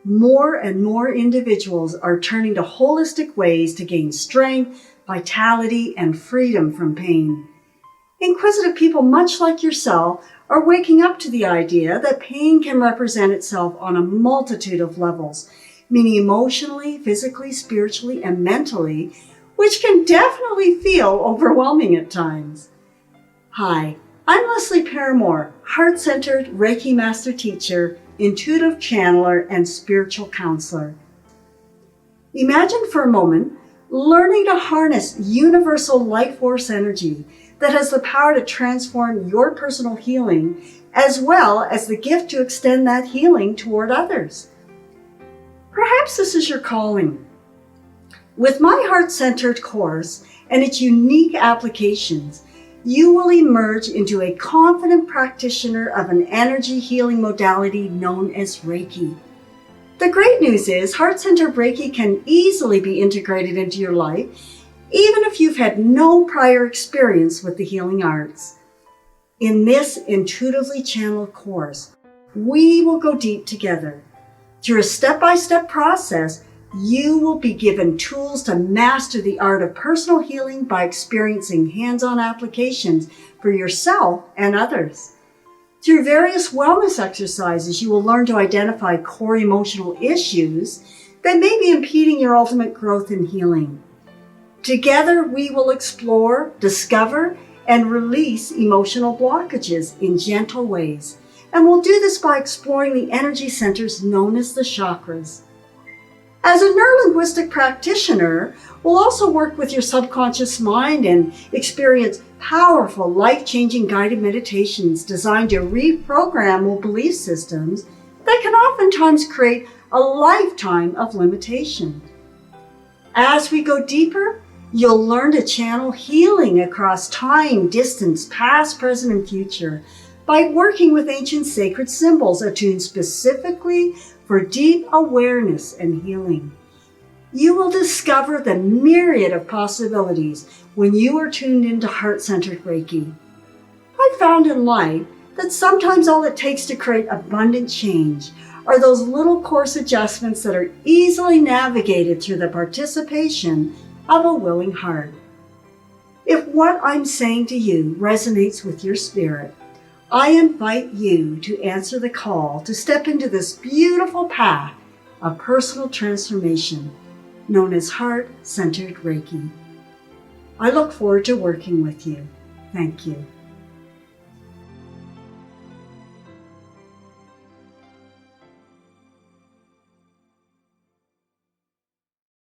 More and more individuals are turning to holistic ways to gain strength, vitality, and freedom from pain. Inquisitive people much like yourself are waking up to the idea that pain can represent itself on a multitude of levels, meaning emotionally, physically, spiritually, and mentally, which can definitely feel overwhelming at times. Hi, I'm Leslie Paramore, Heart Centered Reiki Master Teacher, Intuitive Channeler, and Spiritual Counselor. Imagine for a moment learning to harness universal life force energy that has the power to transform your personal healing, as well as the gift to extend that healing toward others. Perhaps this is your calling. With my Heart Centered Course and its unique applications, you will emerge into a confident practitioner of an energy healing modality known as Reiki. The great news is Heart Centered Reiki can easily be integrated into your life, even if you've had no prior experience with the healing arts. In this intuitively channeled course, we will go deep together. Through a step-by-step process, you will be given tools to master the art of personal healing by experiencing hands-on applications for yourself and others. Through various wellness exercises, you will learn to identify core emotional issues that may be impeding your ultimate growth and healing. Together, we will explore, discover, and release emotional blockages in gentle ways. And we'll do this by exploring the energy centers known as the chakras. As a neurolinguistic practitioner, we'll also work with your subconscious mind and experience powerful, life-changing guided meditations designed to reprogram old belief systems that can oftentimes create a lifetime of limitation. As we go deeper, you'll learn to channel healing across time, distance, past, present, and future by working with ancient sacred symbols attuned specifically for deep awareness and healing. You will discover the myriad of possibilities when you are tuned into Heart-Centered Reiki. I've found in life that sometimes all it takes to create abundant change are those little course adjustments that are easily navigated through the participation of a willing heart. If what I'm saying to you resonates with your spirit, I invite you to answer the call to step into this beautiful path of personal transformation known as Heart-Centered Reiki. I look forward to working with you. Thank you.